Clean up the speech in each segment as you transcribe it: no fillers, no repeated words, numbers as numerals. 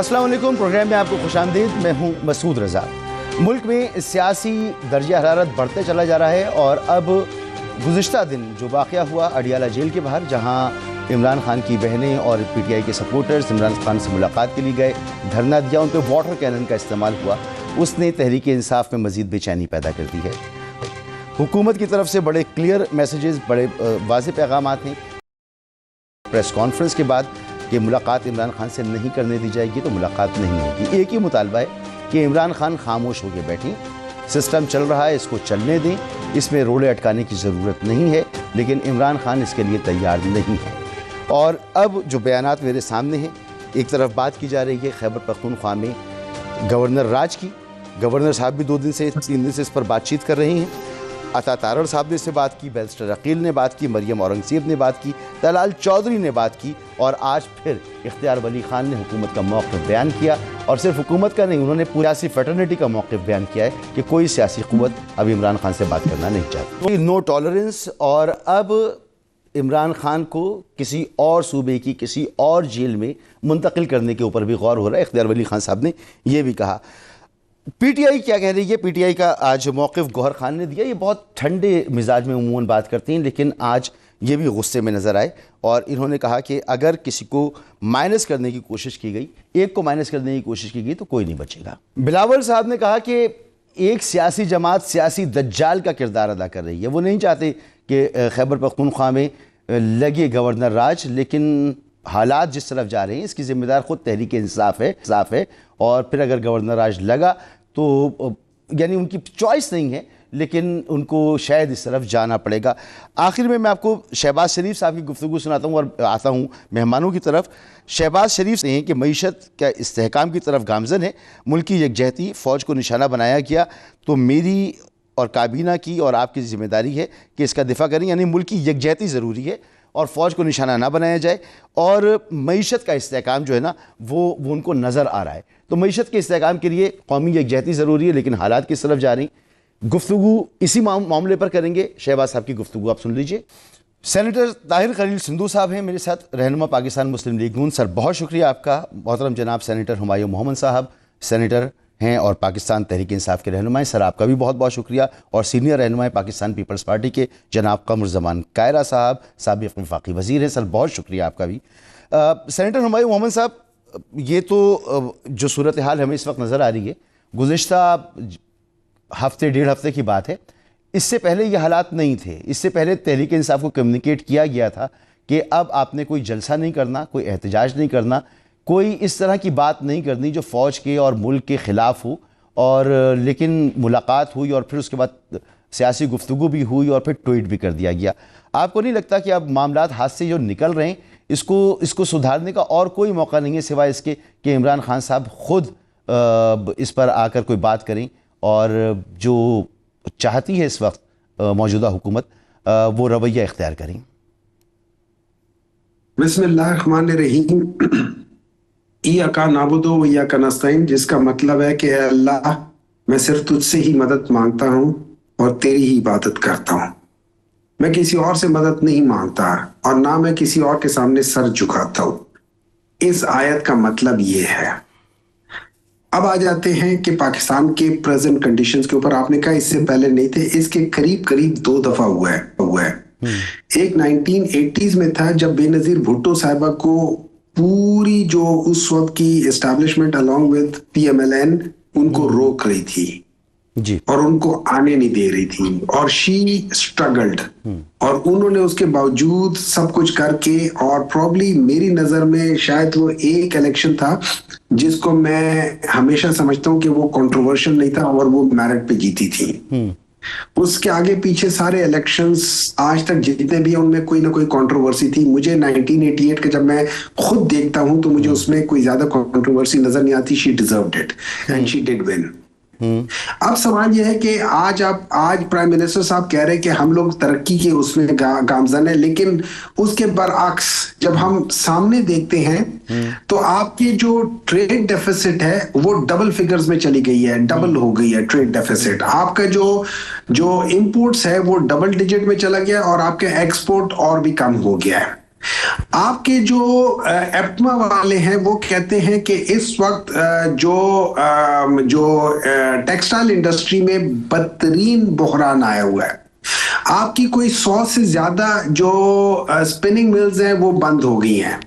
अस्सलाम वालेकुम। प्रोग्राम में आपको खुशामदीद। मैं हूं मसूद रज़ा। मुल्क में सियासी दर्जा हरारत बढ़ते चला जा रहा है और अब गुज़िश्ता दिन जो वाक़या हुआ अडियाला जेल के बाहर, जहां इमरान खान की बहनें और पीटीआई के सपोर्टर्स इमरान खान से मुलाकात के लिए गए, धरना दिया, उन पर वाटर कैनन का इस्तेमाल हुआ, उसने तहरीक इंसाफ में मज़ीद बेचैनी पैदा कर दी है। हुकूमत की तरफ से बड़े क्लियर मैसेजेस, बड़े वाज़ेह पैगामात हैं। प्रेस कॉन्फ्रेंस के बाद कि मुलाकात इमरान खान से नहीं करने दी जाएगी तो मुलाकात नहीं होगी। एक ही मुतालबा है कि इमरान खान खामोश होकर बैठें, सिस्टम चल रहा है, इसको चलने दें, इसमें रोड़े अटकाने की ज़रूरत नहीं है, लेकिन इमरान खान इसके लिए तैयार नहीं है। और अब जो बयानात मेरे सामने हैं, एक तरफ बात की जा रही है खैबर पख्तूनख्वा में गवर्नर राज की। गवर्नर साहब भी 2 दिन से 3 दिन से इस पर बातचीत कर रहे हैं। अता तारड़ साहब ने इससे बात की, बैरिस्टर अकील ने बात की, मरियम औरंगज़ेब ने बात की, तलाल चौधरी ने बात की, और आज फिर इख्तियार वली खान ने हुकूमत का मौक़िफ़ बयान किया। और सिर्फ हुकूमत का नहीं, उन्होंने पूरी सियासी फेटर्निटी का मौक़िफ़ बयान किया है कि कोई सियासी क़ुव्वत अब इमरान खान से बात करना नहीं चाहती। No tolerance. और अब इमरान खान को किसी और सूबे की किसी और जेल में मुंतकिल करने के ऊपर भी गौर हो रहा है। इख्तियार वली खान साहब ने यह भी कहा। पीटीआई क्या कह रही है? पीटीआई का आज मौक़िफ़ गौहर खान ने दिया। ये बहुत ठंडे मिजाज में उमूमन बात करती हैं, लेकिन आज ये भी गुस्से में नज़र आए और इन्होंने कहा कि अगर किसी को माइनस करने की कोशिश की गई, एक को माइनस करने की कोशिश की गई, तो कोई नहीं बचेगा। बिलावल साहब ने कहा कि एक सियासी जमात सियासी दज्जाल का किरदार अदा कर रही है। वो नहीं चाहते कि खैबर पख्तूनख्वा में लगे गवर्नर राज, लेकिन हालात जिस तरफ जा रहे हैं इसकी ज़िम्मेदार ख़ुद तहरीक इंसाफ है। और फिर अगर गवर्नर राज लगा तो यानी उनकी चॉइस नहीं है, लेकिन उनको शायद इस तरफ जाना पड़ेगा। आखिर में मैं आपको शहबाज शरीफ साहब की गुफ्तगू सुनाता हूँ और आता हूँ मेहमानों की तरफ। शहबाज शरीफ से हैं कि मईशत का इस्तेहकाम की तरफ गामजन है, मुल्क की यकजहती, फ़ौज को निशाना बनाया गया, तो मेरी और काबीना की और आपकी जिम्मेदारी है कि इसका दिफा करें। यानी मुल्क की यकजहती ज़रूरी है और फ़ौज को निशाना ना बनाया जाए। और मईशत का इस्तेहकाम जो है ना, वो उनको नज़र आ रहा है। तो मईशत के इस्तेहकाम के लिए कौमी यकजहती ज़रूरी है, लेकिन हालात किस तरफ जा रही। गुफ्तगू इसी मामले पर करेंगे। शहबाज साहब की गुफ्तगू आप सुन लीजिए। सेनेटर ताहिर खलील सिंधु साहब हैं मेरे साथ, रहनुमा पाकिस्तान मुस्लिम लीग नून। सर बहुत शुक्रिया आपका। मोहतरम जनाब सेनेटर हुमायूं मोहम्मद साहब सेनेटर हैं और पाकिस्तान तहरीक इंसाफ के रहनुमा हैं, सर आपका भी बहुत बहुत शुक्रिया। और सीनियर रहनुमा पाकिस्तान पीपल्स पार्टी के जनाब कमरुज़्ज़मान कायरा साहब, साबिक़ वफाकी वज़ीर हैं, सर बहुत शुक्रिया आपका भी। सेनेटर हुमायूं मोहम्मद साहब, ये तो जो सूरत हाल हमें इस वक्त नज़र आ रही है, गुज़िश्ता हफ्ते 1.5 हफ्ते की बात है। इससे पहले ये हालात नहीं थे। इससे पहले तहरीक इंसाफ को कम्युनिकेट किया गया था कि अब आपने कोई जलसा नहीं करना, कोई एहतजाज नहीं करना, कोई इस तरह की बात नहीं करनी जो फ़ौज के और मुल्क के ख़िलाफ़ हो। और लेकिन मुलाकात हुई और फिर उसके बाद सियासी गुफ्तगू भी हुई और फिर ट्वीट भी कर दिया गया। आपको नहीं लगता कि अब मामलात हाथ से जो निकल रहे हैं, इसको सुधारने का और कोई मौका नहीं है सिवाय इसके कि इमरान खान साहब ख़ुद इस पर आकर कोई बात करें और जो चाहती है इस वक्त मौजूदा हुकूमत, वो रवैया इख्तियार करें? बिस्मिल्लाहिर्रहमानिर्रहीम। इय्याका नाबुदु व इय्याका नस्तईन, जिसका मतलब है कि अल्लाह, मैं सिर्फ तुझसे ही मदद मांगता हूँ और तेरी ही इबादत करता हूँ। मैं किसी और से मदद नहीं मांगता और ना मैं किसी और के सामने सर झुकाता हूँ। इस आयत का मतलब ये है। अब आ जाते हैं कि पाकिस्तान के प्रेजेंट कंडीशंस के ऊपर। आपने कहा इससे पहले नहीं थे, इसके करीब 2 दफा हुआ है। एक 1980s में था जब बेनजीर भुट्टो साहिबा को पूरी जो उस वक्त की एस्टैब्लिशमेंट अलॉन्ग विद PMLN उनको रोक रही थी जी, और उनको आने नहीं दे रही थी, और शी स्ट्रगल्ड, और उन्होंने उसके बावजूद सब कुछ करके, और प्रॉब्ली मेरी नजर में शायद वो एक इलेक्शन था जिसको मैं हमेशा समझता हूँ कि वो कंट्रोवर्शियल नहीं था और वो मेरिट पे जीती थी। उसके आगे पीछे सारे इलेक्शंस आज तक जितने भी हैं उनमें कोई ना कोई कंट्रोवर्सी थी। मुझे 1988 के जब मैं खुद देखता हूं तो मुझे उसमें कोई ज्यादा कंट्रोवर्सी नजर नहीं आती। She deserved it and she did win. अब सवाल यह है कि आज प्राइम मिनिस्टर साहब कह रहे हैं कि हम लोग तरक्की के उसमें गामजन है, लेकिन उसके बरअक्स जब हम सामने देखते हैं तो आपकी जो ट्रेड डेफिसिट है वो डबल फिगर्स में चली गई है, डबल हो गई है ट्रेड डेफिसिट। आपका जो इंपोर्ट्स है वो डबल डिजिट में चला गया और आपके एक्सपोर्ट और भी कम हो गया है। आपके जो एप्मा वाले हैं वो कहते हैं कि इस वक्त जो टेक्सटाइल इंडस्ट्री में बदतरीन बहरान आया हुआ है। आपकी कोई 100 से ज्यादा जो स्पिनिंग मिल्स हैं वो बंद हो गई हैं।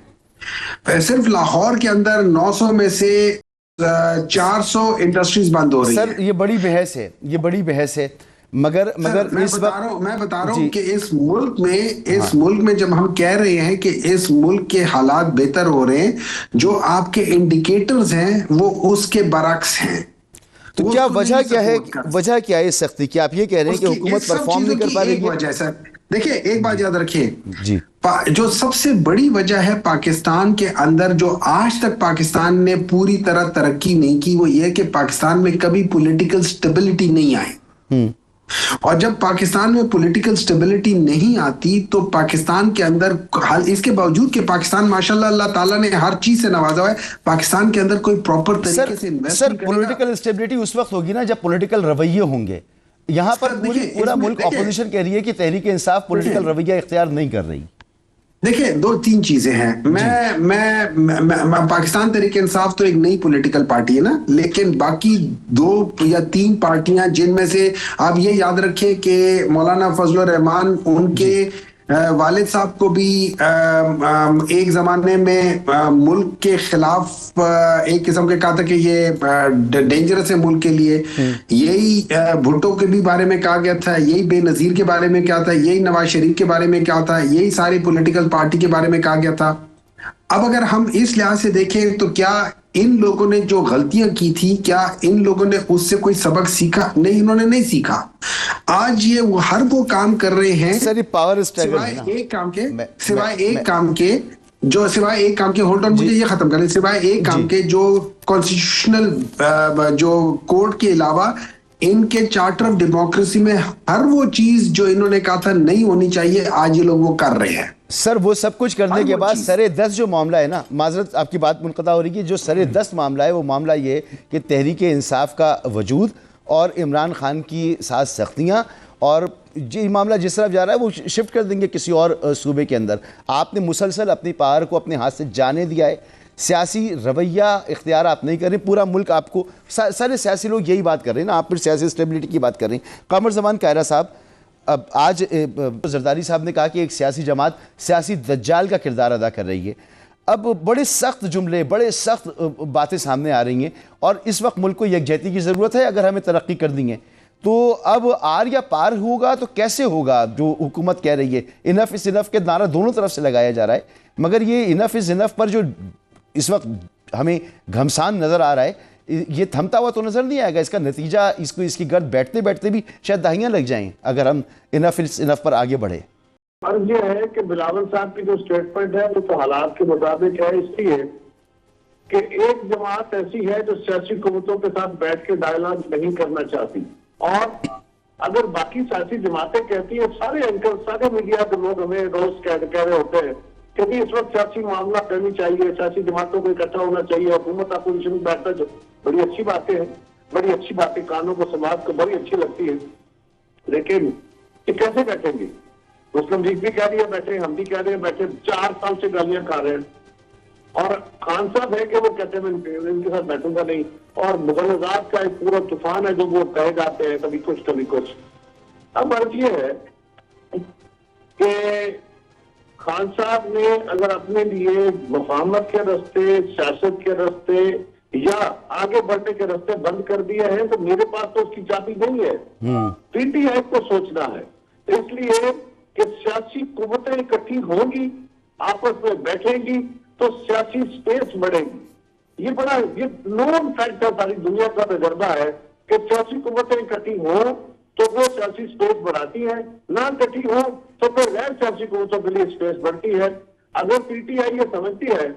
सिर्फ लाहौर के अंदर 900 में से 400 इंडस्ट्रीज बंद हो रही हैं। सर ये बड़ी बहस है, ये बड़ी बहस है, मगर मैं बता रहा हूं कि इस मुल्क में जब हम कह रहे हैं कि इस मुल्क के हालात बेहतर हो रहे हैं, जो आपके इंडिकेटर्स हैं वो उसके बरक्स हैं। तो क्या वजह क्या है, वजह क्या है इस सख्ती की? आप ये कह रहे हैं कि हुकूमत परफॉर्म नहीं कर पा रही है? वजह सर देखिए, एक बात याद रखिए जी, जो सबसे बड़ी वजह है पाकिस्तान के अंदर, जो आज तक पाकिस्तान ने पूरी तरह तरक्की नहीं की, वो ये है कि पाकिस्तान में कभी पॉलिटिकल स्टेबिलिटी नहीं आई। और जब पाकिस्तान में पॉलिटिकल स्टेबिलिटी नहीं आती तो पाकिस्तान के अंदर, इसके बावजूद कि पाकिस्तान माशाल्लाह अल्लाह ताला ने हर चीज से नवाजा हुआ है, पाकिस्तान के अंदर कोई प्रॉपर तरीके से इन्वेस्ट सर पॉलिटिकल स्टेबिलिटी उस वक्त होगी ना जब पॉलिटिकल रवैये होंगे। यहाँ पर पूरा मुल्क ऑपोजिशन कह रही है कि तहरीक इंसाफ पॉलिटिकल रवैया इख्तियार नहीं कर रही। देखिए, 2-3 चीजें हैं। मैं पाकिस्तान तहरीक इंसाफ तो एक नई पॉलिटिकल पार्टी है ना, लेकिन बाकी 2 या 3 पार्टियां, जिनमें से आप ये याद रखें कि मौलाना फजलुर रहमान, उनके वालिद साहब को भी एक जमाने में मुल्क के खिलाफ एक किस्म के कहा था कि ये डेंजरस है मुल्क के लिए। यही भुट्टो के भी बारे में कहा गया था, यही बेनजीर के बारे में क्या था, यही नवाज शरीफ के बारे में क्या था, यही सारी पॉलिटिकल पार्टी के बारे में कहा गया था। अब अगर हम इस लिहाज से देखें तो क्या इन लोगों ने जो गलतियां की थी, क्या इन लोगों ने उससे कोई सबक सीखा? नहीं, इन्होंने नहीं सीखा। आज ये वो हर वो काम कर रहे हैं पावर सिवाय एक काम के होल्ड ऑन, मुझे ये खत्म करने, सिवाय एक काम के जो कॉन्स्टिट्यूशनल जो कोर्ट के अलावा इनके चार्टर ऑफ डेमोक्रेसी में हर वो चीज जो इन्होंने कहा था नहीं होनी चाहिए, आज ये लोग वो कर रहे हैं। सर वो सब कुछ करने के बाद सरे 10 जो मामला है ना, माजरत आपकी बात मुनक़ता हो रही है, जो सरे 10 मामला है वो मामला ये कि तहरीक इंसाफ का वजूद और इमरान खान की साथ सख्तियाँ, और ये मामला जिस तरफ जा रहा है वो शिफ्ट कर देंगे किसी और सूबे के अंदर। आपने मुसलसल अपनी पावर को अपने हाथ से जाने दिया है, सियासी रवैया इख्तियार आप नहीं कर रहे, पूरा मुल्क आपको, सारे सियासी लोग यही बात कर रहे हैं ना, आप फिर सियासी स्टेबिलिटी की बात कर रहे हैं। कमर ज़मान कायरा साहब, अब आज जरदारी साहब ने कहा कि एक सियासी जमात सियासी दज्जाल का किरदार अदा कर रही है। अब बड़े सख्त जुमले, बड़े सख्त बातें सामने आ रही हैं, और इस वक्त मुल्क को यकजहती की ज़रूरत है अगर हमें तरक्की करनी है। तो अब आर या पार होगा तो कैसे होगा? जो हुकूमत कह रही है इनफ इज़ इनफ के नारा दोनों तरफ से लगाया जा रहा है, मगर ये इनफ इज़ इनफ पर जो इस वक्त हमें घमसान नज़र आ रहा है, ये थमता हुआ तो नजर नहीं आएगा। इसका नतीजा, इसकी गर्द बैठते बैठते भी शायद दहाइयां लग जाएं अगर हम इनफ पर आगे बढ़े। और ये है कि बिलावल साहब की जो स्टेटमेंट है वो तो हालात के मुताबिक है, इसलिए कि एक जमात ऐसी है जो सियासी कुव्वतों के साथ बैठ के डायलॉग नहीं करना चाहती, और अगर बाकी सियासी जमातें कहती है, सारे एंकर, सारे मीडिया के लोग हमें रोज कह रहे होते हैं कि इस वक्त सियासी मामला करनी चाहिए, सियासी जमातों को इकट्ठा होना चाहिए, हुकूमत अपोजिशन में बैठना, जो बड़ी अच्छी बातें हैं, बड़ी अच्छी बातें कानों को, समाज को बड़ी अच्छी लगती है, लेकिन ये कैसे बैठेंगे? मुस्लिम लीग भी कह रही है बैठे, हम भी कह रहे हैं बैठे, 4 साल से गालियां खा रहे हैं, और खान साहब है कि वो कहते हैं मैं इनके साथ बैठूंगा नहीं, और मुगल आजाद का एक पूरा तूफान है जो वो कहे जाते हैं, कभी कुछ कभी कुछ। अब अर्ज ये है कि खान साहब ने अगर अपने लिए मुफाहमत के रास्ते, सियासत के रास्ते या आगे बढ़ने के रास्ते बंद कर दिए हैं, तो मेरे पास तो उसकी चाबी नहीं है। पीटीआई को सोचना है, इसलिए कि सियासी कुव्वतें इकट्ठी होंगी, आपस में बैठेंगी तो सियासी स्पेस बढ़ेगी। ये नॉन फैक्ट है, सारी दुनिया का तजर्बा है कि सियासी कुव्वतें इकट्ठी हो तो वो सियासी स्पेस बढ़ाती है, ना इकट्ठी हो तो फिर गैर सियासी कुव्वतों के लिए स्पेस बढ़ती है। अगर पीटीआई ये समझती है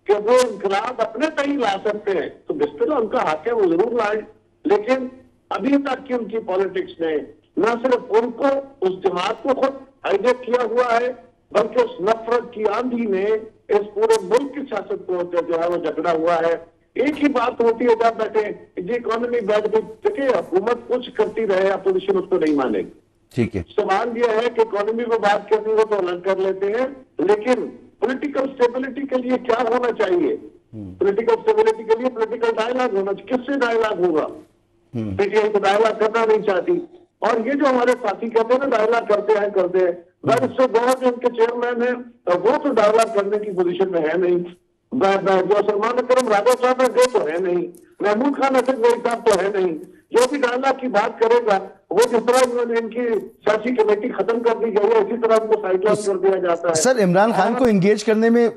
कि वो इनकलाब अपने तय ला सकते हैं तो बिस्मिल्लाह, उनका हक है, वो जरूर लाए, लेकिन अभी तक की उनकी पॉलिटिक्स ने न सिर्फ उनको, उस जमात को खुद हाईजैक किया हुआ है, बल्कि उस नफरत की आंधी ने इस पूरे मुल्क की सियासत को जो है वो जकड़ा हुआ है। एक ही बात होती है जब बैठे जी इकोनॉमी बैठ गई, हुकूमत कुछ करती रहे, अपोजिशन उसको नहीं मानेगी। ठीक है, सवाल यह है कि इकोनॉमी में बात करनी हो तो अलग कर लेते हैं, लेकिन पॉलिटिकल स्टेबिलिटी के लिए क्या होना चाहिए? पॉलिटिकल स्टेबिलिटी के लिए पॉलिटिकल डायलॉग होना चाहिए। किससे डायलॉग होगा? पीटीआई तो डायलॉग करना नहीं चाहती। और ये जो हमारे साथी कहते हैं ना डायलॉग करते हैं इससे बहुत उनके चेयरमैन है, वो तो डायलॉग करने की पोजीशन में है नहीं। जो सलमान अकरम राजा साहब है वो तो है नहीं, महमूद खान असद साहब तो है नहीं। जो भी डायलॉग की बात करेगा वो जिस तरह इनकी सियासी कमेटी खत्म कर दी गई है इसी तरह उनको साइडलाइन कर दिया जाता है। सर, इमरान खान को एंगेज करने में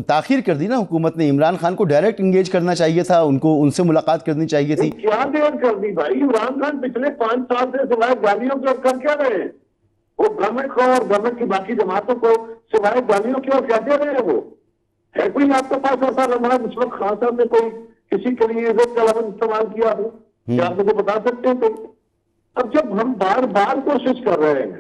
ताखीर कर दी ना हुकूमत ने। इमरान खान को डायरेक्ट एंगेज करना चाहिए था, उनको उनसे मुलाकात करनी चाहिए थी। क्या देर कर दी भाई? इमरान खान पिछले 5 साल से सिवाय गालियों के कर क्या रहे हैं? वो गवर्नमेंट को और गवर्नमेंट की बाकी जमातों को सिवाय गालियों की और कहते रहे हैं। वो है कोई आपके पास ऐसा लम्हा जिस वक्त खान साहब ने कोई किसी के लिए इज्जत का लफ्ज इस्तेमाल किया हो? क्या आप मुझे बता सकते हैं? तो अब जब हम बार बार कोशिश कर रहे हैं,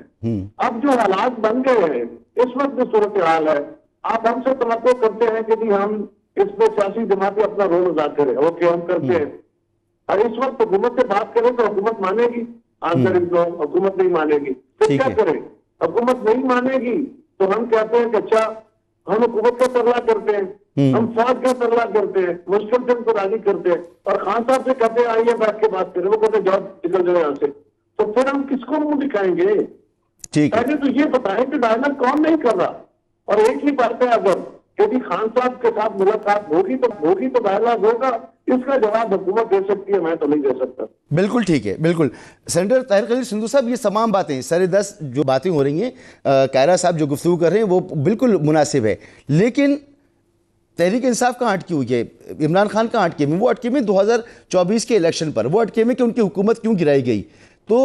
अब जो हालात बन गए हैं इस वक्त जो सूरत हाल है, आप हमसे तवक्को करते हैं कि हम इसमें सियासी जमातें अपना रोल अदा करें। ओके, हम करते हैं। और इस वक्त हुकूमत से बात करें तो हुकूमत मानेगी? आंसर इज नो, हुकूमत नहीं मानेगी। तो क्या करें? हुकूमत नहीं मानेगी तो हम कहते हैं कि अच्छा हम हुकूमत का तरला करते हैं, हम फौज का तरला करते हैं, मुश्किल से उनको राजी करते हैं और खान साहब से कहते हैं आइए बैठ के बात करें। वो कहते हैं जाओ निकल जाओ यहाँ से। तो फिर हम किसको मुंह दिखाएंगे? ठीक है, पहले तो ये बताएं कि डायलॉग कौन नहीं कर रहा। और एक ही बात है, अगर यदि खान साहब के साथ मुलाकात होगी तो डायलॉग होगा। इसका जवाब हुकूमत दे सकती है, मैं तो नहीं दे सकता। बिल्कुल ठीक है, बिल्कुल। सेनेटर ताहिर खलील संधू साहब, ये तमाम बातें सरे 10 जो बातें हो रही हैं, कायरा साहब जो गुफ्तगू कर रहे हैं वो बिल्कुल मुनासिब है, लेकिन तहरीक इंसाफ कहाँ अटकी हुई है? इमरान खान कहाँ अटके में? वो अटके में 2024 के इलेक्शन पर, वो अटके में कि उनकी हुकूमत क्यों गिराई गई। तो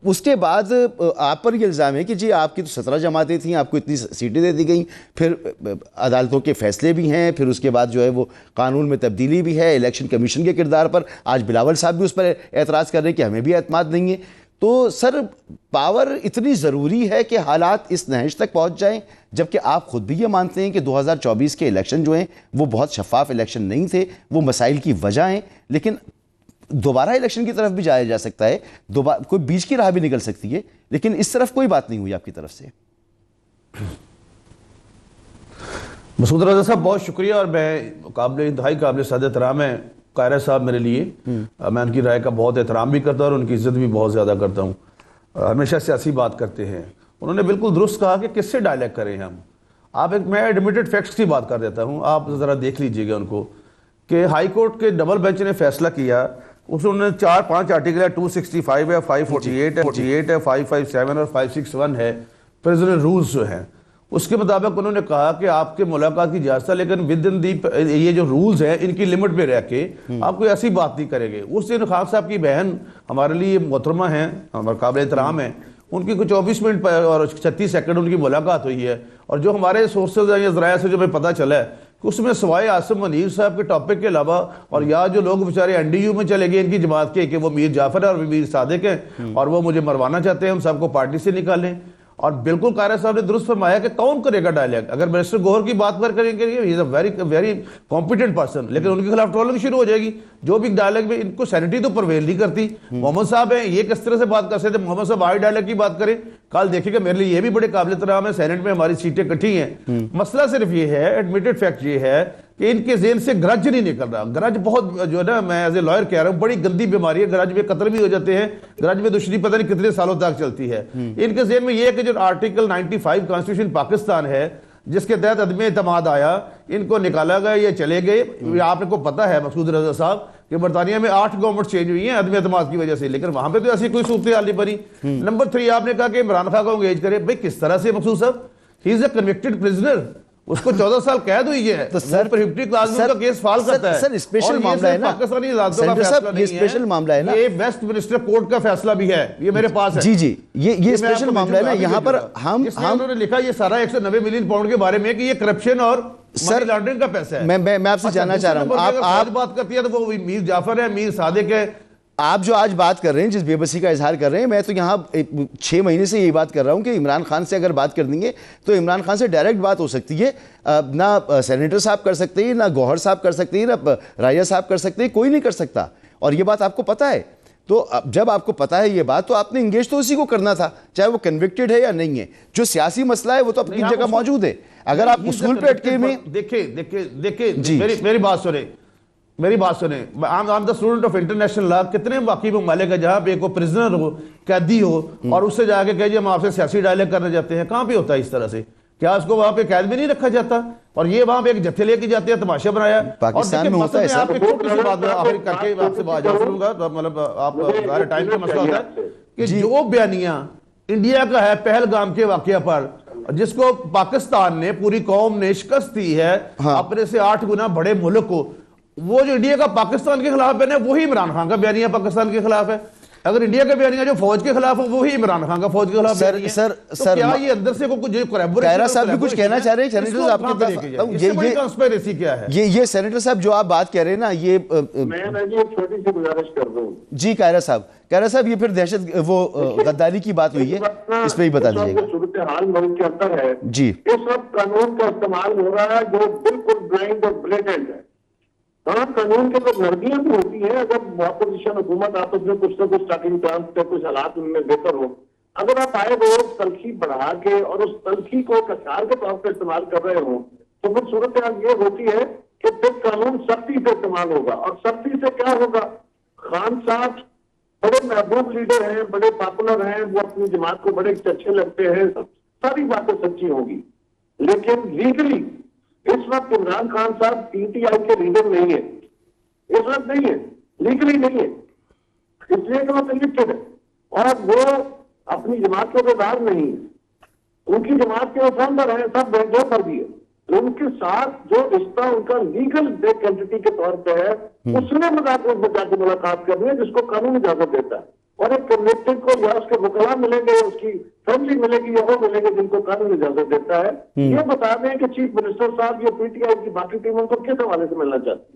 उसके बाद आप पर ये इल्ज़ाम है कि जी आपकी तो 17 जमातें थीं, आपको इतनी सीटें दे दी गई, फिर अदालतों के फैसले भी हैं, फिर उसके बाद जो है वो कानून में तब्दीली भी है, इलेक्शन कमीशन के किरदार पर आज बिलावल साहब भी उस पर एतराज़ कर रहे हैं कि हमें भी एतमाद नहीं है। तो सर, पावर इतनी ज़रूरी है कि हालात इस नहज तक पहुँच जाएँ, जबकि आप खुद भी ये मानते हैं कि 2024 के इलेक्शन जो हैं वो बहुत शफाफ इलेक्शन नहीं थे, वो मसाइल की वजह हैं, लेकिन दोबारा इलेक्शन की तरफ भी जाया जा सकता है, दोबारा कोई बीच की राह भी निकल सकती है, लेकिन इस तरफ कोई बात नहीं हुई आपकी तरफ से। मसूद रज़ा साहब, बहुत शुक्रिया। और मैं इंतहाई काबिल सादत एहतराम है कायरा साहब मेरे लिए। मैं उनकी राय का बहुत एहतराम भी करता हूँ और उनकी इज्जत भी बहुत ज़्यादा करता हूँ। हमेशा सियासी बात करते हैं। उन्होंने बिल्कुल दुरुस्त कहा कि किससे डायलॉग करें हम। मैं एडमिटेड फैक्ट्स की बात कर देता हूँ, आप ज़रा देख लीजिएगा उनको, कि हाई कोर्ट के डबल बेंच ने फैसला किया, उसने 4-5 आर्टिकल है, 265 है, 548 है, 557 और 561 है प्रिजनर रूल्स जो हैं, उसके मुताबिक उन्होंने कहा कि आपके मुलाकात की इजाजत है, लेकिन विद इन दी ये जो रूल्स हैं इनकी लिमिट में रह के आप कोई ऐसी बात नहीं करेंगे। उस दिन खान साहब की बहन हमारे लिए मोहतरमा हैं, हमारे काबिल एहतराम है, उनकी कुछ 24 मिनट और 36 सेकंड उनकी मुलाकात हुई है। और जो हमारे सोर्सेज हैं या ज़राया से जो हमें पता चला है कि उसमें सवाए आसिम मुनीर साहब के टॉपिक के अलावा और या जो लोग बेचारे एनडीयू में चले गए इनकी जमात के, कि वो मीर जाफर है और मीर सादिक है और वो मुझे मरवाना चाहते हैं, हम सबको पार्टी से निकालें। और बिल्कुल कायरा साहब ने दुरुस्त फरमाया कि कौन करेगा डायलॉग? अगर मिनिस्टर गौहर की बात कर करेंगे, he is a very competent person, लेकिन उनके खिलाफ ट्रोलिंग शुरू हो जाएगी। जो भी डायलॉग में इनको सैनिटी तो परवेल नहीं करती। मोहम्मद साहब हैं, ये किस तरह से बात कर सकते? मोहम्मद साहब आई डायलॉग की बात करें, कल देखिएगा मेरे लिए ये भी बड़े काबिल एहतराम है, सेनेट में हमारी सीटें इकट्ठी हैं। मसला सिर्फ ये है, एडमिटेड फैक्ट ये है कि इनके जेहन से ग्रज नहीं निकल रहा। ग्रज बहुत जो है ना, मैं एज ए लॉयर कह रहा हूँ, बड़ी गंदी बीमारी है। ग्रज में कत्ल भी हो जाते हैं, ग्रज में दुश्मनी पता नहीं कितने सालों तक चलती है। इनके जेहन में ये है कि जो आर्टिकल 95 कॉन्स्टिट्यूशन पाकिस्तान है जिसके तहत अदम एतमाद आया, इनको निकाला गया, ये चले गए। आपको पता है मसूद रज़ा साहब कि बरतानिया में 8 गवर्नमेंट चेंज हुई हैं अदम एतमाद की वजह से, लेकिन वहां पे तो ऐसी कोई सूरत हाल नहीं बनी। नंबर 3, आपने कहा कि इमरान खान को एंगेज करे। भाई किस तरह से मसूद साहब? He is a convicted prisoner, उसको 14 साल कैद हुई है, तो सर प्रिविक्टिव क्लास में उनका केस फाइल करता है। सर स्पेशल मामला है ना, पाकिस्तानी अदालतों का फैसला नहीं है, स्पेशल मामला है ना, ये वेस्ट मिनिस्टर कोर्ट का फैसला भी है, ये मेरे पास है। जी जी, ये स्पेशल मामला है ना। यहाँ पर हम उन्होंने लिखा ये सारा 190 मिलियन पाउंड के बारे में कि ये करप्शन और मनी लॉन्ड्रिंग का पैसा है। मैं आपसे जानना चाह रहा हूँ, आप बात करती है तो वो मीर जाफर है, मीर सादिक है। आप जो आज बात कर रहे हैं, जिस बेबसी का इजहार कर रहे हैं, मैं तो यहाँ 6 महीने से यही बात कर रहा हूँ कि इमरान खान से अगर बात कर देंगे तो इमरान खान से डायरेक्ट बात हो सकती है। ना सेनेटर साहब कर सकते हैं, ना गौहर साहब कर सकते हैं, ना राजा साहब कर सकते हैं, कोई नहीं कर सकता। और ये बात आपको पता है। तो जब आपको पता है ये बात, तो आपने इंगेज तो उसी को करना था, चाहे वो कन्विक्टेड है या नहीं है। जो सियासी मसला है वो तो अपनी जगह मौजूद है। अगर आप उसूल पे अटके में देखिए मेरी बात सुने I am the student of international law. कितने बाकी ममालिक है जहां पे एक प्रिजनर हो, कैदी हो, और उससे जाके कहे हम आपसे सियासी डायलॉग करने जाते हैं? कहां पे होता है इस तरह से? क्या उसको वहां पे कैद में नहीं रखा जाता? और ये वहां पे एक जत्थे लेके जाते हैं, तमाशा बनाया। पाकिस्तान में होता है सर। आखिर करके आपसे बात करूंगा, तो मतलब आप टाइम का मसला होता है कि जो बयानिया इंडिया का है पहलगाम के वाकया पर, जिसको पाकिस्तान ने, पूरी कौम ने शिकस्त दी है अपने से 8 गुना बड़े मुल्क को, वो जो इंडिया का पाकिस्तान के खिलाफ है, वही इमरान खान का बयानिया पाकिस्तान के खिलाफ है। अगर इंडिया का बयानिया जो फौज के खिलाफ है, वही इमरान खान का फौज के खिलाफ है। सर क्या ये अंदर से कुछ कायरा साहब भी कुछ कहना चाह रहे हैं? सेनेटर आपकी क्या है ये सेनेटर साहब जो आप बात कह रहे हैं ना, ये मैं एक छोटी सी गुजारिश कर दूं जी कायरा साहब, ये फिर दहशत वो गद्दारी की बात हुई है, इस पे ही बता दीजिएगा। सूरत हाल मुल्क के अंदर है जी, इस वक्त कानून का इस्तेमाल हो रहा है जो बिल्कुल ब्लाइंड और ब्लेटेंट है। हाँ, कानून के अंदर वर्दियां भी होती है। अगर अपोजिशन हुकूमत आपस में कुछ ना कुछ स्टार्टिंग टर्म्स पे कुछ हालात उनमें बेहतर हो, अगर आप आए रोज तलखी बढ़ा के और उस तलखी को कसार के तौर पर इस्तेमाल कर रहे हो, तो फिर सूरत हाल ये होती है कि फिर कानून सख्ती से इस्तेमाल होगा। और सख्ती से क्या होगा? खान साहब बड़े महबूब लीडर हैं, बड़े पॉपुलर हैं, वो अपनी जमात को बड़े अच्छे लगते हैं, सारी बातें सच्ची होंगी, लेकिन लीगली इस वक्त इमरान खान साहब पीटीआई के लीडर नहीं है, इस वक्त नहीं है, लीगली नहीं है, इसलिए कि वो कन्विक्टेड है और वो अपनी जमात के बेदार नहीं है। उनकी जमात के फाउंडर हैं, सब जो पर भी है, तो उनके साथ जो रिश्ता उनका लीगल एक एंटिटी के तौर पे है, उसने मुलाकात में जाकर मुलाकात करनी है जिसको कानून इजाजत देता है। और एक कन्विक्टेड को या उसके वकला मिलेंगे, उसकी फैमिली मिलेगी, या वो मिलेंगे जिनको कानून इजाजत देता है। ये बता दें कि चीफ मिनिस्टर साहब या पीटीआई की बाकी टीम उनको किस हवाले से मिलना चाहती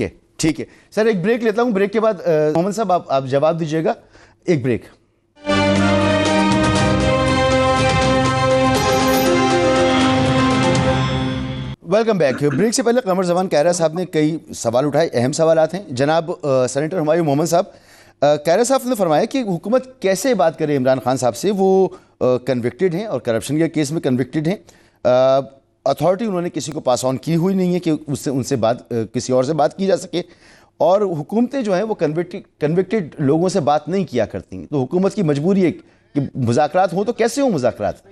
है। ठीक है सर, एक ब्रेक लेता हूं। ब्रेक के बाद मोहम्मद साहब आप जवाब दीजिएगा। एक ब्रेक। Welcome back. ब्रेक से पहले कमर जमान कायरा साहब ने कई सवाल उठाए, अहम सवालात हैं। जनाब सेनेटर हुमायूं मोहम्मद साहब, कायरा साहब ने फरमाया कि हुकूमत कैसे बात करे इमरान खान साहब से, वो कन्विक्टेड हैं और करप्शन के केस में कन्विक्टेड हैं। अथॉरिटी उन्होंने किसी को पास ऑन की हुई नहीं है कि उससे उनसे बात किसी और से बात की जा सके, और हुकूमतें जो हैं वो कन्विक्टेड लोगों से बात नहीं किया करती। तो हुकूमत की मजबूरी है कि मुज़ाकरात हो, तो कैसे हो मुज़ाकरात?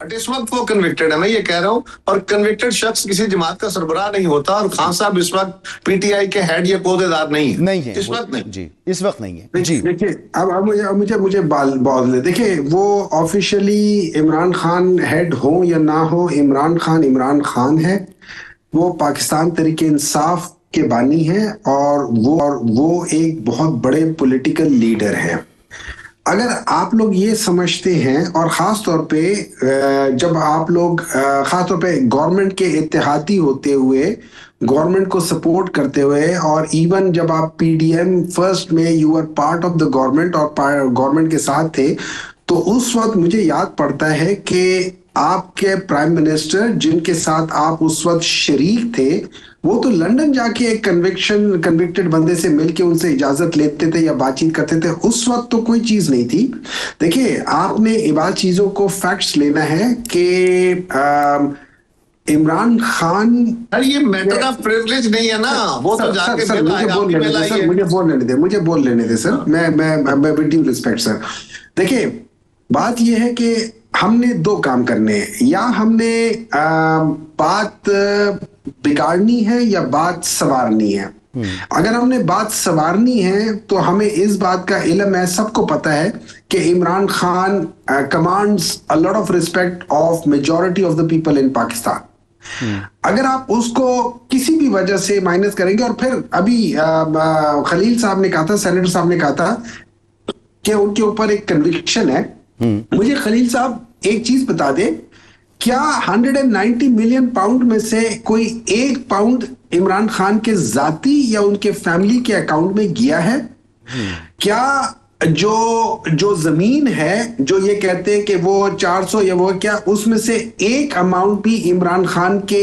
इस वक्त वो कन्विक्टेड है, मैं ये कह रहा हूँ, और कन्विक्टेड शख्स किसी जमात का सरबराह नहीं होता, और खान साहब इस वक्त पीटीआई के हेड या पौधेदार नहीं है इस वक्त नहीं जी, इस वक्त नहीं है जी। देखिए अब मुझे बाल देखिए, वो ऑफिशियली इमरान खान हेड हो या ना हो, इमरान खान है। वो पाकिस्तान तरीके इंसाफ के बानी है, और वो एक बहुत बड़े पॉलिटिकल लीडर हैं। अगर आप लोग ये समझते हैं, और ख़ास तौर पे जब आप लोग ख़ास तौर पे गवर्नमेंट के इत्तेहादी होते हुए, गवर्नमेंट को सपोर्ट करते हुए, और इवन जब आप पीडीएम फर्स्ट में you are part of the government और गवर्नमेंट के साथ थे, तो उस वक्त मुझे याद पड़ता है कि आपके प्राइम मिनिस्टर जिनके साथ आप उस वक्त शरीक थे, वो तो लंदन जाके एक कन्विक्टेड बंदे से मिलके उनसे इजाजत लेते थे या बातचीत करते थे। उस वक्त तो कोई चीज नहीं थी। देखिए, आपने इबाद चीजों को फैक्ट्स लेना है कि इमरान खान, ये मैटर ऑफ प्रिविलेज नहीं है ना, वो तो जाके मुझे बोल लेने दे सर, मैं विद ड्यू रिस्पेक्ट सर। देखिए, बात ये है कि हमने दो काम करने हैं, या हमने बात बिगाड़नी है या बात संवारनी है। अगर हमने बात संवारनी है तो हमें इस बात का इल्म है, सबको पता है कि Imran Khan commands a lot of respect of majority of the people in Pakistan. अगर आप उसको किसी भी वजह से माइनस करेंगे, और फिर अभी खलील साहब ने कहा था, सेनेटर साहब ने कहा था कि उनके ऊपर एक कन्विक्शन है। मुझे खलील साहब एक चीज बता दे, क्या 190 मिलियन पाउंड में से कोई 1 पाउंड इमरान खान के जाती या उनके फैमिली के अकाउंट में गया है? क्या जो जमीन है, जो ये कहते हैं कि वो 400 या वो क्या, उसमें से एक अमाउंट भी इमरान खान के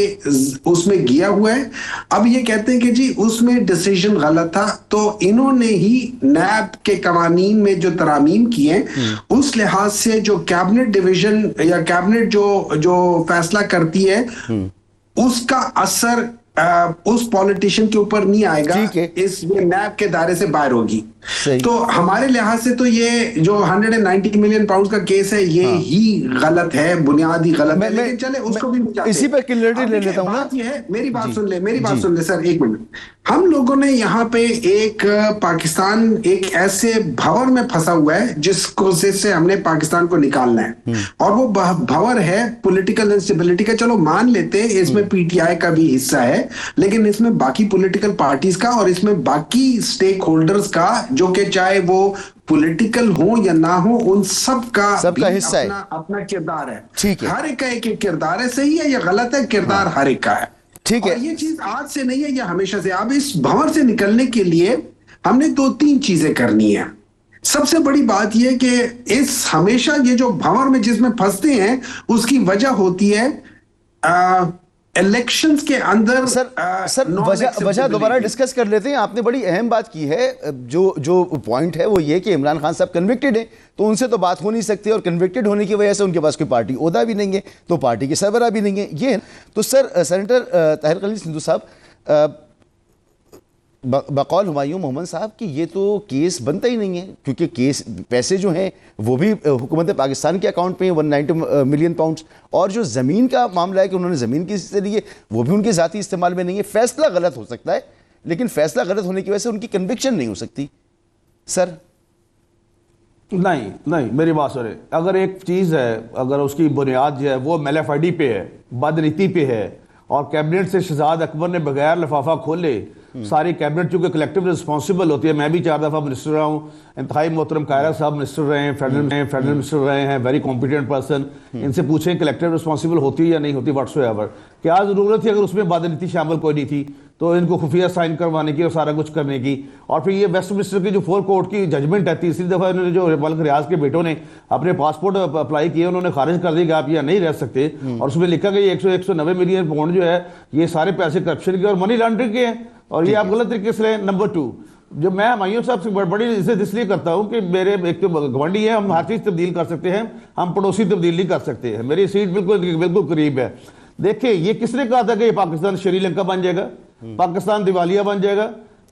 उसमें गया हुआ है। अब ये कहते हैं कि जी उसमें डिसीजन गलत था, तो इन्होंने ही नैब के कवानीन में जो तरामीम किए हैं उस लिहाज से जो कैबिनेट डिवीजन या कैबिनेट जो फैसला करती है उसका असर उस पॉलिटिशियन के ऊपर नहीं आएगा, इस नैब के दायरे से बाहर होगी। तो हमारे लिहाज से तो ये जो 190 मिलियन पाउंड का केस है ये ही गलत है, बुनियादी गलत है। लेकिन चले उसको भी इसी पे क्लियरिटी ले लेता हूं ना। ये है, मेरी बात सुन ले सर, एक मिनट। हम लोगों ने यहाँ पे एक पाकिस्तान एक ऐसे भंवर में फंसा हुआ है जिस कोशिश से हमने पाकिस्तान को निकालना है, और वो भंवर है पॉलिटिकल इंस्टेबिलिटी का। चलो मान लेते हैं इसमें पीटीआई का भी हिस्सा है, लेकिन इसमें बाकी पॉलिटिकल पार्टीज का और इसमें बाकी स्टेक होल्डर्स का, जो कि चाहे वो पॉलिटिकल हो या ना हो, उन सबका हिस्सा है, अपना किरदार है। ठीक है, हर एक का एक किरदार है, सही है या गलत है, किरदार हर एक का है। ठीक है, ये चीज आज से नहीं है, ये हमेशा से। अब इस भंवर से निकलने के लिए हमने 2-3 चीजें करनी है। सबसे बड़ी बात यह कि इस हमेशा ये जो भंवर में जिसमें फंसते हैं उसकी वजह होती है इलेक्शंस के अंदर। सर वजह दोबारा डिस्कस कर लेते हैं। आपने बड़ी अहम बात की है। जो पॉइंट है वो ये कि इमरान खान साहब कन्विक्टेड हैं, तो उनसे तो बात हो नहीं सकती, और कन्विक्टेड होने की वजह से उनके पास कोई पार्टी ओहदा भी नहीं है, तो पार्टी के सरबराह भी नहीं है। ये तो सर सेनेटर ताहिर खलील सिंधु साहब, बकौल हुमायूं मोहम्मद साहब कि ये तो केस बनता ही नहीं है, क्योंकि केस पैसे जो हैं वो भी हुकूमत पाकिस्तान के अकाउंट में 190 मिलियन पाउंड्स, और जो ज़मीन का मामला है कि उन्होंने ज़मीन किसी से ली है वो भी उनके ज़ाती इस्तेमाल में नहीं है। फैसला गलत हो सकता है, लेकिन फैसला गलत होने की वजह से उनकी कन्विक्शन नहीं हो सकती। सर नहीं, मेरी बात सुने। अगर एक चीज़ है, अगर उसकी बुनियाद जो है वो मेलाफाइडी पे है, बदनीति पे है, और कैबिनेट से शहजाद अकबर ने बगैर लिफाफा खोले सारी कैबिनेट चूंकि कलेक्टिव रिस्पॉन्सिबल होती है। मैं भी 4 दफ़ा मिनिस्टर रहा हूँ, इंतहाई मोहतरम कायरा साहब मिनिस्टर रहे हैं, फेडरल मिनिस्टर रहे हैं, वेरी कॉम्पिटेंट पर्सन। इनसे पूछें कलेक्टिव रिस्पॉन्सिबल होती है या नहीं होती, व्हाट्सएवर। क्या ज़रूरत थी अगर उसमें बदनीति शामिल कोई नहीं थी तो इनको खुफिया साइन करवाने की और सारा कुछ करने की। और फिर ये वेस्ट मिनिस्टर की जो 4 कोर्ट की जजमेंट है, तीसरी दफ़ा इन्होंने जो मलिक रियाज के बेटों ने अपने पासपोर्ट अप्लाई किए, उन्होंने खारिज कर दिया कि आप यहाँ नहीं रह सकते, और उसमें लिखा गया 190 मिलियन पाउंड जो है ये सारे पैसे करप्शन के और मनी लॉन्ड्रिंग के हैं, और ये आप गलत तरीके से। नंबर 2, जो मैं हुमायूं साहब से बड़ी इज्जत इसलिए करता हूँ कि मेरे एक तो गवांडी है, हम हर चीज़ तब्दील कर सकते हैं, हम पड़ोसी तब्दील नहीं कर सकते हैं। मेरी सीट बिल्कुल करीब है। देखिए, ये किसने कहा था कि ये पाकिस्तान श्रीलंका बन जाएगा, पाकिस्तान दिवालिया बन जाएगा,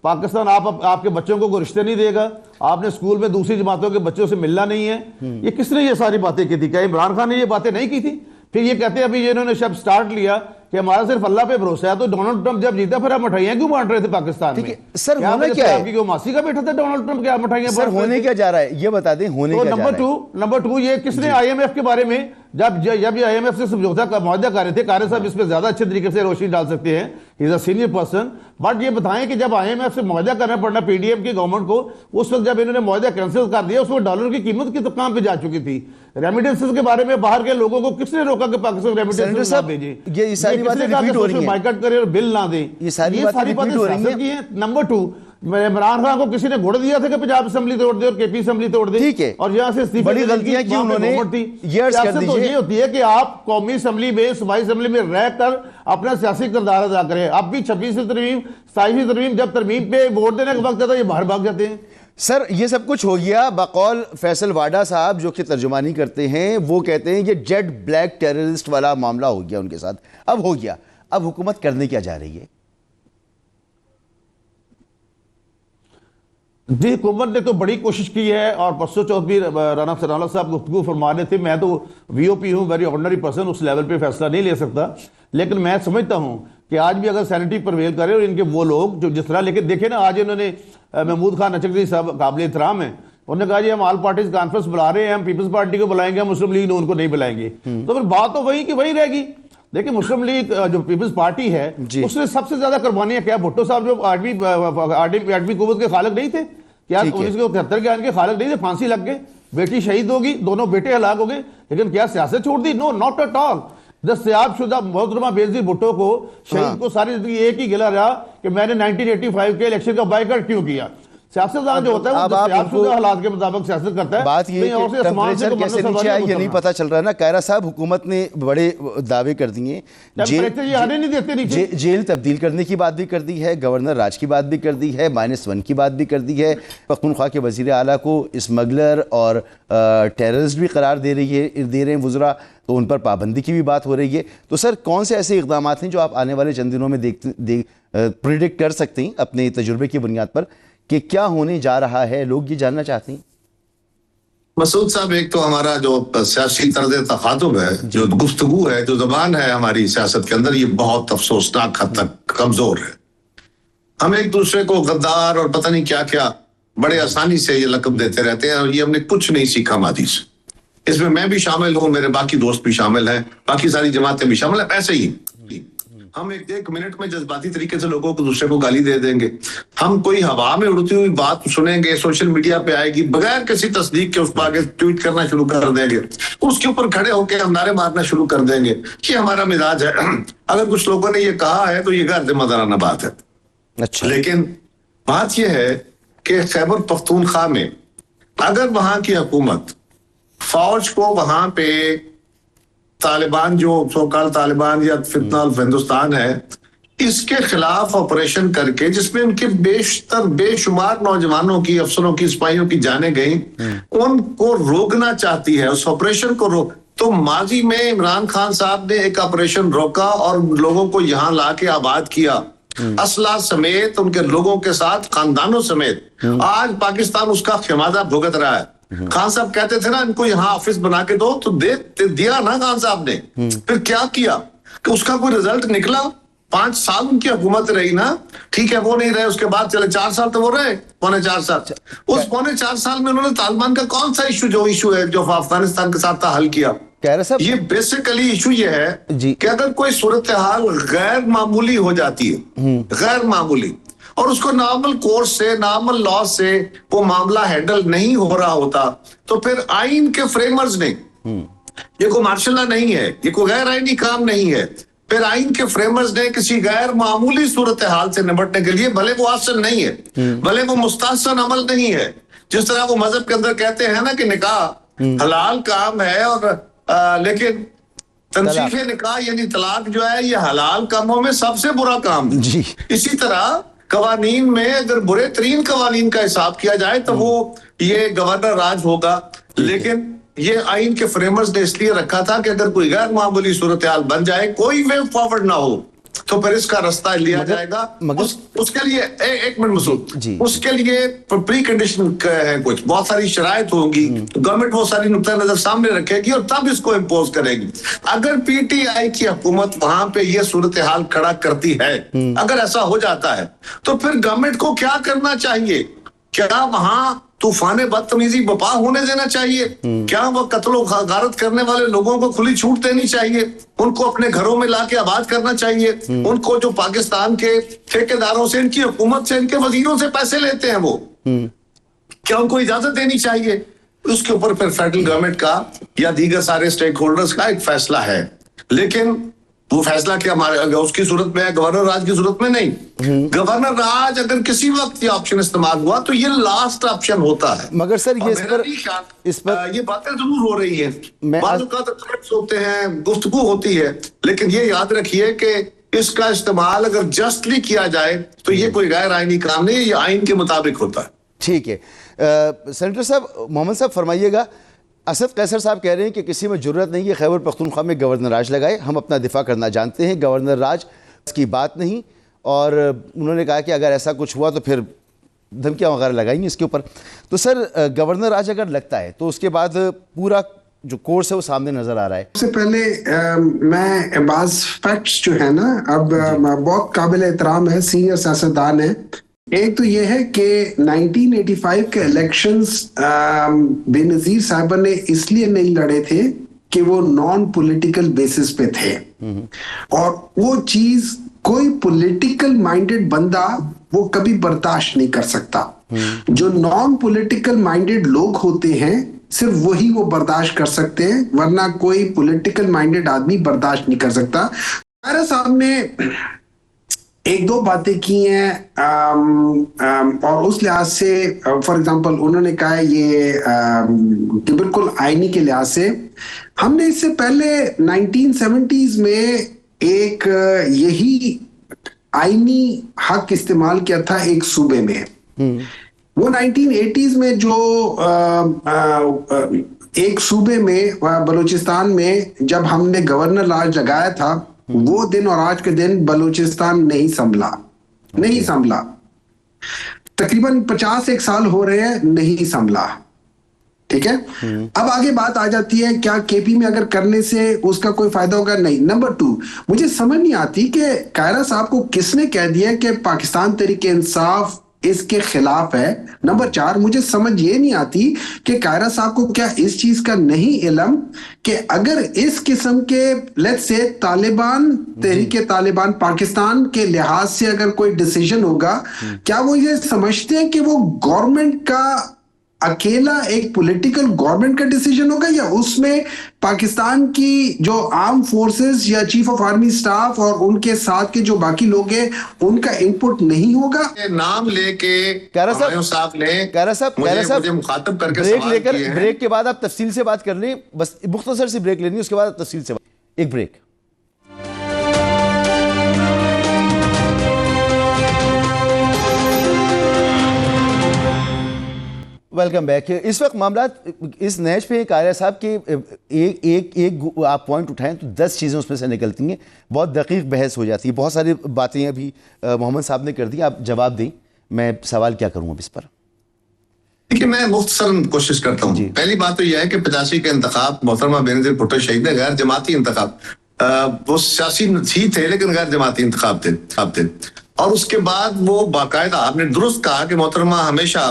पाकिस्तान आपके बच्चों को रिश्ते नहीं देगा, आपने स्कूल में दूसरी जमातों के बच्चों से मिलना नहीं है? ये किसने ये सारी बातें की थी? क्या इमरान खान ने ये बातें नहीं की थी? फिर ये कहते हैं अभी ये इन्होंने शब्द स्टार्ट लिया कि हमारा सिर्फ अल्लाह पे भरोसा है, तो डोनाल्ड ट्रंप जब जीता फिर आप मिठाइयां क्यों बांट रहे थे पाकिस्तान में? सर होने क्या है? आपकी मासी का बेटा था डोनाल्ड ट्रंप, क्या मिठाइयां सर होने क्या जा रहा है ये बता दें। होने क्या जा रहा है? नंबर 2 ये किसने IMF के बारे में जब IMF से समझौता का मुआहदा कर रहे थे, कारे साहब इस पर ज्यादा अच्छे तरीके से रोशनी डाल सकते हैं, he is a senior person. But ये बताएं कि जब IMF से मुआहदा करना पड़ना PDM की गवर्नमेंट को, उस वक्त जब इन्होंने मुआहदा कैंसिल कर दिया, उसमें डॉलर की कीमत की कहां पे जा चुकी थी? रेमिटेंसेस के बारे में बाहर के लोगों को किसने रोका कि पाकिस्तान रेमिटेंसेस ना भेजे? ये सारी बातें रिपीट हो रही हैं, बाइकआउट करे और बिल ना दे, ये सारी बातें रिपीट हो रही हैं। नंबर 2, इमरान खान को किसी ने घोड़ दिया था कि पंजाब असेंबली तोड़ दे और KP असेंबली तोड़ दे, ठीक है, और यहां से बड़ी गलतियां की उन्होंने। तो ये होती है कि आप कौमी असेंबली में, सूबाई असेंबली में रहकर अपना सियासी किरदार अदा करें। अब भी 26वीं तरमीम 27वीं तरमीम जब तरमीम पे वोट देने का वक्त आता है ये बाहर भाग जाते हैं। सर ये सब कुछ हो गया। बकौल फैसल वाडा साहब जो कि तर्जुमानी करते हैं, वो कहते हैं ये जेट ब्लैक टेररिस्ट वाला मामला हो गया उनके साथ। अब हो गया, अब हुकूमत करने क्या जा रही है? जी, हुकूमत ने तो बड़ी कोशिश की है, और परसों चौथ भी राना सराना साहब गुफ्तगू फरमा रहे थे। मैं तो VOP हूँ, वेरी ऑर्डिनरी पर्सन, उस लेवल पे फैसला नहीं ले सकता, लेकिन मैं समझता हूँ कि आज भी अगर सैनिटी परवेल करे और इनके वो लोग जो जिस तरह, लेकिन देखे ना आज इन्होंने महमूद खान नचकरी साहब काबिल एहतराम है, उन्होंने कहा जी हम ऑल पार्टीज कॉन्फ्रेंस बुला रहे हैं, हम पीपल्स पार्टी को बुलाएंगे, हम मुस्लिम लीग उनको नहीं बुलाएंगे। तो फिर बात तो वही की वही रहेगी। देखिए, मुस्लिम लीग जो पीपल्स पार्टी है उसने सबसे ज्यादा कुर्बानियां क्या, भुट्टो साहब जो आठवीं कुव्वत के खालिक नहीं थे क्या? 1973 के आने के खालिक नहीं थे, फांसी लग गए, बेटी शहीद होगी, दोनों बेटे हलाक हो गए, लेकिन क्या सियासत छोड़ दी? No, not at all. दस्तयाबशुदा मोहतरमा बेनजीर भुट्टो को, शहीद को सारी जिंदगी एक ही गिला रहा कि मैंने 1985 के इलेक्शन का बाइकआउट क्यों किया। सियासतदान जो होता है वो दस्तयाब हालात के मुताबिक सियासत करता है। बात ये है कि टेम्परेचर कैसे नीचे आए ये नहीं पता चल रहा है ना। कायरा साहब, हुकूमत ने बड़े दावे कर दिए, जेल तब्दील करने की बात भी कर दी है, गवर्नर राज की बात भी कर दी है, -1 की बात भी कर दी है, पख्तूनख्वा के वज़ीर आला को स्मगलर और टेररिस्ट भी करार दे रहे हैं वज़रा, तो उन पर पाबंदी की भी बात हो रही है। तो सर, कौन से ऐसे इक़दाम हैं जो आप आने वाले चंद दिनों में प्रिडिक्ट कर सकते हैं अपने तजुर्बे की बुनियाद पर कि क्या होने जा रहा है? लोग ये जानना चाहते हैं। मसूद साहब, एक तो हमारा जो सियासी तर्ज तखातुब है, जो गुफ्तगू है, जो जबान है हमारी सियासत के अंदर, ये बहुत अफसोसनाक हद तक कमजोर है। हम एक दूसरे को गद्दार और पता नहीं क्या क्या बड़े आसानी से ये लक़ब देते रहते हैं, और ये हमने कुछ नहीं सीखा मादी से। इसमें मैं भी शामिल हूं, मेरे बाकी दोस्त भी शामिल हैं, बाकी सारी जमातें भी शामिल हैं। ऐसे ही हम एक मिनट में जज्बाती तरीके से लोगों को दूसरे को गाली दे देंगे, हम कोई हवा में उड़ती हुई बात सुनेंगे, सोशल मीडिया पे आएगी, बगैर किसी तस्दीक के उस पर आगे ट्वीट करना शुरू कर देंगे, उसके ऊपर खड़े होकर हम नारे मारना शुरू कर देंगे। ये हमारा मिजाज है। अगर कुछ लोगों ने ये कहा है तो ये गैर जिम्मेदाराना बात है। अच्छा। लेकिन बात यह है कि खैबर पख्तूनख्वा में अगर वहां की हुकूमत फौज को वहां पे तालिबान, जो सोकाल तालिबान या फितना हिंदुस्तान है, इसके खिलाफ ऑपरेशन करके, जिसमें उनके बेशुमार नौजवानों की, अफसरों की, सिपाहियों की जाने गई, उनको रोकना चाहती है, उस ऑपरेशन को रोक। तो माजी में इमरान खान साहब ने एक ऑपरेशन रोका और लोगों को यहां लाके आबाद किया, असला समेत, उनके लोगों के साथ, खानदानों समेत। आज पाकिस्तान उसका खिमाजा भुगत रहा है। खान साहब कहते थे ना इनको यहाँ ऑफिस बना के दो, तो दिया ना खान साहब ने। फिर क्या किया कि उसका कोई रिजल्ट निकला? 5 साल उनकी हुकूमत रही ना, ठीक है, वो नहीं रहे, उसके बाद चले 4 साल तो वो रहे, पौने 4 साल। उस पौने 4 साल में उन्होंने तालिबान का कौन सा इशू है जो अफगानिस्तान के साथ था हल किया? ये बेसिकली इशू ये है कि अगर कोई सूरत हाल गैर मामूली हो जाती है, गैर मामूली, और उसको नॉर्मल कोर्स से, नॉर्मल लॉ से वो मामला हैंडल नहीं हो रहा होता, तो फिर आइन के फ्रेमर्स ने, ये कोई मार्शल लॉ नहीं है, ये कोई गैर आईनी काम नहीं है, फिर आइन के फ्रेमर्स ने किसी गैर मामूली सूरत हाल से निपटने के लिए, भले वो आसन नहीं है, भले वो मुस्तहसन अमल नहीं है, जिस तरह वो मजहब के अंदर कहते हैं ना कि निकाह हलाल काम है, और लेकिन तनसीखे निकाह यानी तलाक जो है ये हलाल कामों में सबसे बुरा काम है। इसी तरह कवानीन में अगर बुरे तरीन कवानीन का हिसाब किया जाए तो वो ये गवर्नर राज होगा, लेकिन ये आइन के फ्रेमर्स ने इसलिए रखा था कि अगर कोई गैर मामूली सूरत हाल बन जाए, कोई वे फॉरवर्ड ना हो, तो फिर इसका रास्ता लिया जाएगा। उसके लिए एक मिनट मसूद, उसके लिए प्री कंडीशन है, कुछ बहुत सारी शराइत होंगी, गवर्नमेंट वो सारी नुक्ता नजर सामने रखेगी और तब इसको इम्पोज करेगी। अगर पीटीआई की हुकूमत वहां पे ये सूरत हाल खड़ा करती है, अगर ऐसा हो जाता है, तो फिर गवर्नमेंट को क्या करना चाहिए? क्या वहां तूफान बदतमीजी बपा होने देना चाहिए? क्या वो कत्लो गारत करने वाले लोगों को खुली छूट देनी चाहिए? उनको अपने घरों में लाके आबाद करना चाहिए? उनको जो पाकिस्तान के ठेकेदारों से, इनकी हुकूमत से, इनके वजीरों से पैसे लेते हैं, वो क्या उनको इजाजत देनी चाहिए? उसके ऊपर फिर फेडरल गवर्नमेंट का या दीगर सारे स्टेक होल्डर्स का एक फैसला है, लेकिन वो फैसला क्या हमारे उसकी सूरत में है, गवर्नर राज की सूरत में नहीं। गवर्नर राज अगर किसी वक्त ये ऑप्शन इस्तेमाल हुआ तो ये लास्ट ऑप्शन होता है। मगर सर ये इस पर ये बातें जरूर हो रही हैं, होते हैं, गुफ्तगू होती है, लेकिन ये याद रखिए कि इसका इस्तेमाल अगर जस्टली किया जाए तो ये कोई गैर आईनी काम नहीं, ये आइन के मुताबिक होता है। ठीक है। सेनेटर साहब, मोहम्मद साहब फरमाइएगा। असद कैसर साहब कह रहे हैं कि किसी में जरूरत नहीं है खैबर पख्तूनख्वा में गवर्नर राज लगाए, हम अपना दिफा करना जानते हैं, गवर्नर राज की बात नहीं। और उन्होंने कहा कि अगर ऐसा कुछ हुआ तो फिर धमकियाँ वगैरह लगाएंगे इसके ऊपर। तो सर, गवर्नर राज अगर लगता है तो उसके बाद पूरा जो कोर्स है वो सामने नजर आ रहा है। सबसे पहले मैं बाज फैक्ट्स जो है ना, अब बहुत काबिल एहतराम है, सीनियर सियासतदान है। एक तो ये है कि 1985 के इलेक्शंस बेनजीर साहब ने इसलिए नहीं लड़े थे कि वो नॉन पॉलिटिकल बेसिस पे थे, और वो चीज कोई पॉलिटिकल माइंडेड बंदा वो कभी बर्दाश्त नहीं कर सकता। जो नॉन पॉलिटिकल माइंडेड लोग होते हैं सिर्फ वही वो बर्दाश्त कर सकते हैं, वरना कोई पॉलिटिकल माइंडेड आदमी बर्दाश्त नहीं कर सकता। कायरा साहब ने एक दो बातें की हैं और उस लिहाज से फॉर एग्जांपल उन्होंने कहा है ये कि बिल्कुल आईनी के लिहाज से हमने इससे पहले 1970s में एक यही आईनी हक इस्तेमाल किया था एक सूबे में। वो 1980s में जो एक सूबे में बलूचिस्तान में जब हमने गवर्नर राज लगाया था, वो दिन और आज के दिन बलूचिस्तान नहीं संभला। तकरीबन 51 साल हो रहे हैं नहीं संभला। ठीक है, अब आगे बात आ जाती है क्या केपी में अगर करने से उसका कोई फायदा होगा? नहीं। नंबर 2, मुझे समझ नहीं आती कि कायरा साहब को किसने कह दिया कि पाकिस्तान तहरीक इंसाफ इसके खिलाफ है। नंबर 4, मुझे समझ ये नहीं आती कि कायरा साहब को क्या इस चीज का नहीं इल्म कि अगर इस किस्म के लेट्स से तालिबान तहरीक तालिबान पाकिस्तान के लिहाज से अगर कोई डिसीजन होगा, क्या वो ये समझते हैं कि वो गवर्नमेंट का अकेला एक पॉलिटिकल गवर्नमेंट का डिसीजन होगा, या उसमें पाकिस्तान की जो आर्म फोर्सेस या चीफ ऑफ आर्मी स्टाफ और उनके साथ के जो बाकी लोग हैं उनका इनपुट नहीं होगा? नाम लेके कायरा साहब मुखातब करके ब्रेक के बाद आप तफसील से बात कर लें, बस मुख्तसर सी ब्रेक लेनी, उसके बाद आप तफसील से बात। एक ब्रेक। Welcome back. इस वक्त मामला इस नैच पे कायरा साहब के एक आप पॉइंट उठाएं तो 10 चीज़ें उसमें से निकलती हैं, बहुत दकीक बहस हो जाती है, बहुत सारी बातें अभी मोहम्मद साहब ने कर दी, आप जवाब दें, मैं सवाल क्या करूँ अब इस पर। देखिए, मैं मुख्तसरन कोशिश करता हूँ। पहली बात तो यह है कि 85 के इंतखाब मोहतरमा बेनज़ीर भुट्टो शहीद ने गैर जमाती इंतखाब, वो सियासी ही थे लेकिन गैर जमाती इंतखाब थे। और उसके बाद वो बाकायदा आपने दुरुस्त कहा कि मोहतरमा हमेशा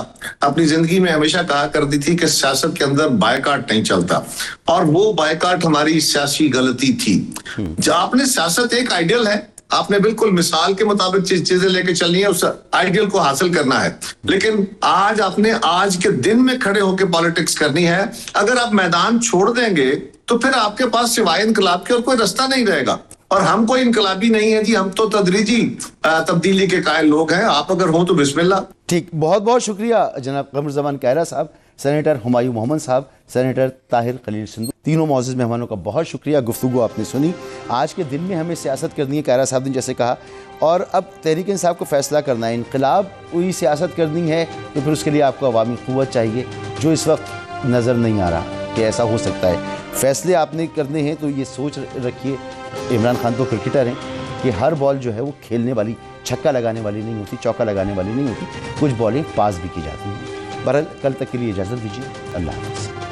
अपनी जिंदगी में हमेशा कहा करती थी कि सियासत के अंदर बायकाट नहीं चलता, और वो बायकाट हमारी सियासी गलती थी। जब आपने सियासत एक आइडियल है, आपने बिल्कुल मिसाल के मुताबिक चीजें लेके चलनी है, उस आइडियल को हासिल करना है, लेकिन आज आपने आज के दिन में खड़े होकर पॉलिटिक्स करनी है। अगर आप मैदान छोड़ देंगे तो फिर आपके पास सिवाय इनकलाब के और कोई रास्ता नहीं रहेगा, और हम कोई इनकलाबी नहीं है जी, हम तो तदरीजी तब्दीली के कायल लोग हैं। आप अगर हो तो बिस्मिल्लाह। ठीक, बहुत बहुत शुक्रिया जनाब कमर ज़मान कायरा साहब, सेनेटर हुमायूं मोहम्मद साहब, सेनेटर ताहिर खलील संधू, तीनों मौजूद मेहमानों का बहुत शुक्रिया। गुफ्तगू आपने सुनी। आज के दिन में हमें सियासत करनी है, कायरा साहब ने जैसे कहा, और अब तहरीक इंसाफ को फैसला करना है। इनकलाब हुई सियासत करनी है तो फिर उसके लिए आपको अवामी क़ुव्वत चाहिए, जो इस वक्त नज़र नहीं आ रहा कि ऐसा हो सकता है। फैसले आपने करने हैं तो ये सोच रखिए, इमरान खान तो क्रिकेटर हैं कि हर बॉल जो है वो खेलने वाली, छक्का लगाने वाली नहीं होती, चौका लगाने वाली नहीं होती, कुछ बॉलें पास भी की जाती हैं। बहरहाल कल तक के लिए इजाज़त दीजिए। अल्लाह हाफ़िज़।